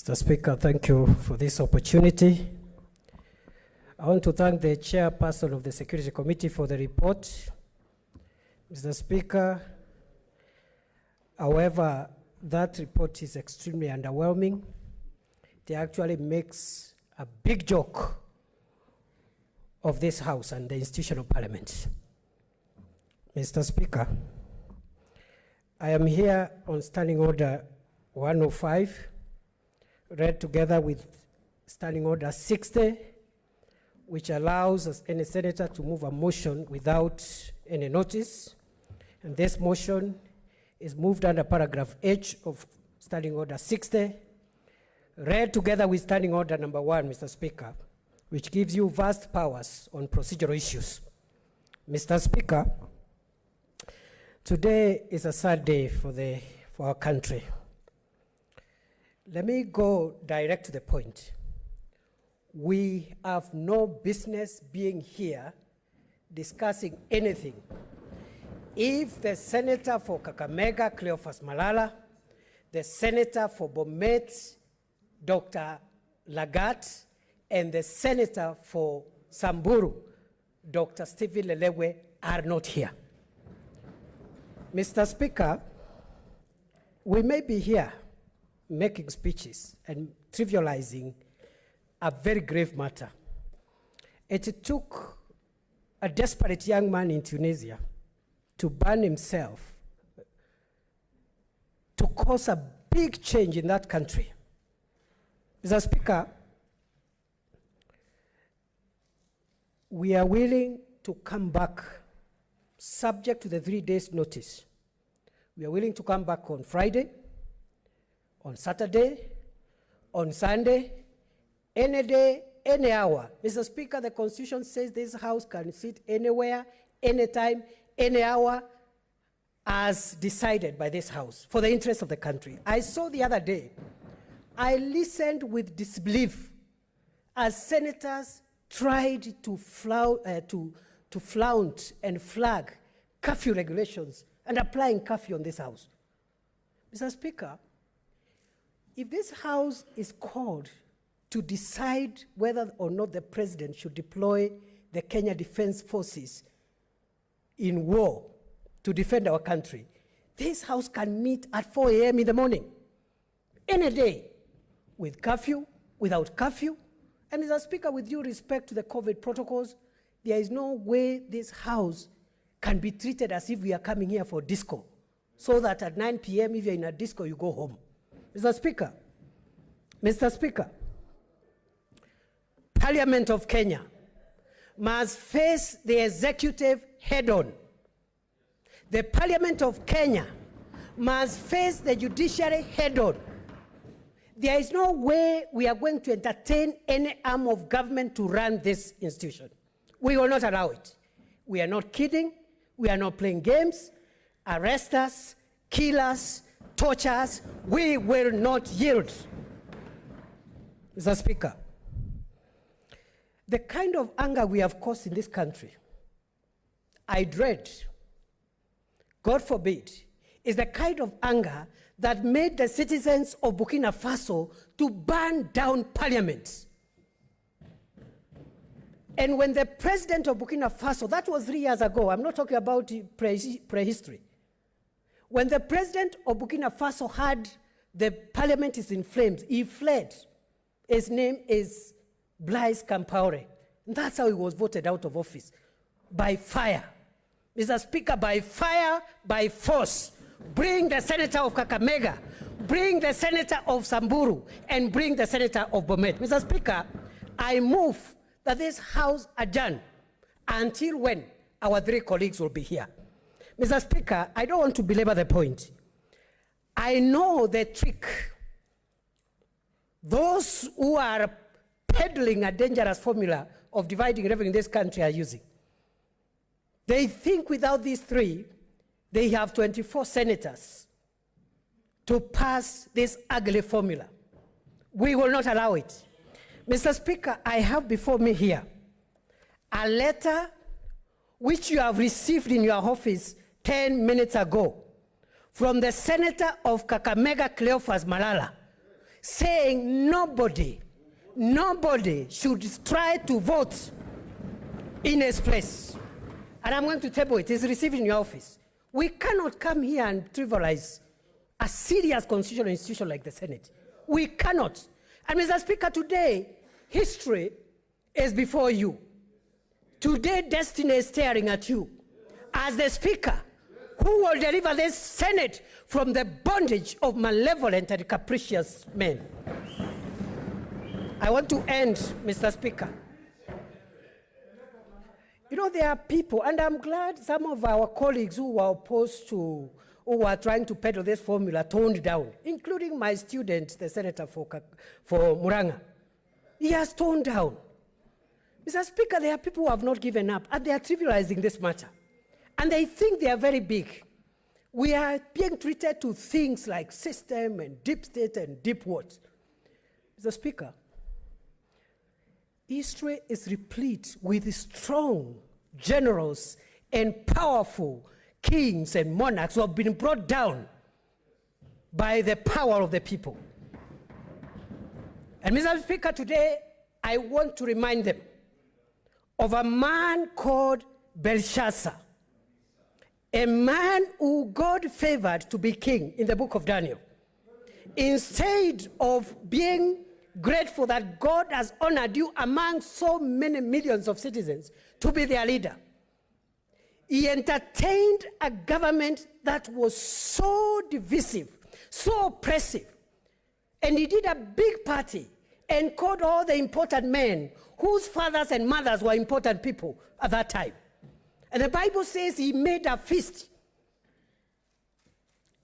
Mr. Speaker, thank you for this opportunity. I want to thank the chairperson of the Security Committee for the report. Mr. Speaker, however, that report is extremely underwhelming. It actually makes a big joke of this House and the institution of Parliament. Mr. Speaker, I am here on Standing Order 105, read together with Standing Order 60, which allows any senator to move a motion without any notice. And this motion is moved under paragraph H of Standing Order 60, read together with Standing Order number 1, Mr. Speaker, which gives you vast powers on procedural issues. Mr. Speaker, today is a sad day for our country. Let me go direct to the point. We have no business being here discussing anything if the senator for Kakamega, Cleophas Malala, the senator for Bomet, Dr. Lagat, and the senator for Samburu, Dr. Stephen Lelewe, are not here. Mr. Speaker, we may be here making speeches and trivializing a very grave matter. It took a desperate young man in Tunisia to burn himself to cause a big change in that country. Mr. Speaker, we are willing to come back subject to the 3 days notice. We are willing to come back on Friday, on Saturday, on Sunday, any day, any hour. Mr. Speaker, the Constitution says this House can sit anywhere, anytime, any hour, as decided by this House for the interest of the country. I saw the other day, I listened with disbelief as senators tried to flaunt and flag curfew regulations and applying curfew on this House. Mr. Speaker, if this House is called to decide whether or not the president should deploy the Kenya Defense Forces in war to defend our country, this House can meet at 4 a.m. in the morning, any day, with curfew, without curfew. And Mr. Speaker, with due respect to the COVID protocols, there is no way this House can be treated as if we are coming here for disco, so that at 9 p.m., if you're in a disco, you go home. Mr. Speaker, Parliament of Kenya must face the executive head-on. The Parliament of Kenya must face the judiciary head-on. There is no way we are going to entertain any arm of government to run this institution. We will not allow it. We are not kidding. We are not playing games. Arrest us, kill us, torture us. We will not yield. Mr. Speaker, the kind of anger we have caused in this country, I dread, God forbid, is the kind of anger that made the citizens of Burkina Faso to burn down parliament. And when the president of Burkina Faso, that was 3 years ago, I'm not talking about prehistory. When the president of Burkina Faso heard the parliament is in flames, he fled. His name is Blaise Compaoré. That's how he was voted out of office, by fire. Mr. Speaker, by fire, by force. Bring the senator of Kakamega, bring the senator of Samburu, and bring the senator of Bomet. Mr. Speaker, I move that this House adjourn until when our 3 colleagues will be here. Mr. Speaker, I don't want to belabor the point. I know the trick. Those who are peddling a dangerous formula of dividing revenue in this country are using. They think without these 3, they have 24 senators to pass this ugly formula. We will not allow it. Mr. Speaker, I have before me here a letter which you have received in your office 10 minutes ago from the senator of Kakamega, Cleophas Malala, saying nobody should try to vote in his place. And I'm going to table it. It's received in your office. We cannot come here and trivialize a serious constitutional institution like the Senate. We cannot. And Mr. Speaker, today, history is before you. Today, destiny is staring at you. As the Speaker, who will deliver this Senate from the bondage of malevolent and capricious men. I want to end, Mr. Speaker. You know, there are people, and I'm glad some of our colleagues who were opposed to, who were trying to peddle this formula, toned down, including my student, the senator for Muranga. He has toned down. Mr. Speaker, there are people who have not given up, and they are trivializing this matter. And they think they are very big. We are being treated to things like system and deep state and deep what? Mr. Speaker, history is replete with strong, generous, and powerful kings and monarchs who have been brought down by the power of the people. And Mr. Speaker, today I want to remind them of a man called Belshazzar, a man who God favored to be king in the book of Daniel. Instead of being grateful that God has honored you among so many millions of citizens to be their leader, he entertained a government that was so divisive, so oppressive, and he did a big party and called all the important men whose fathers and mothers were important people at that time. And the Bible says he made a feast.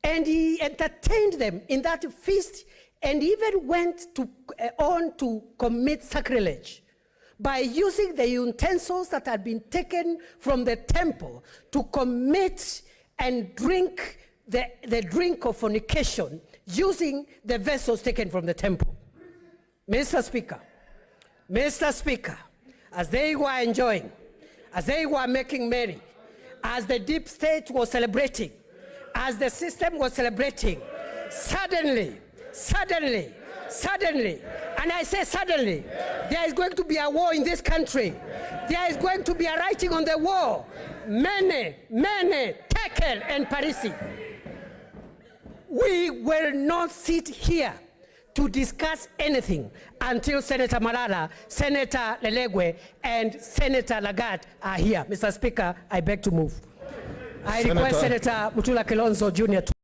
And he entertained them in that feast, and even went on to commit sacrilege by using the utensils that had been taken from the temple to commit and drink the drink of fornication using the vessels taken from the temple. Mr. Speaker, as they were enjoying, as they were making merry, as the deep state was celebrating, as the system was celebrating, suddenly, and I say suddenly, there is going to be a war in this country. There is going to be a writing on the wall. Mene, Tekel, and Upharsin. We will not sit here to discuss anything until Senator Malala, Senator Lelegwe, and Senator Lagat are here. Mr. Speaker, I beg to move. I request Senator Mutula Kilonzo Jr. to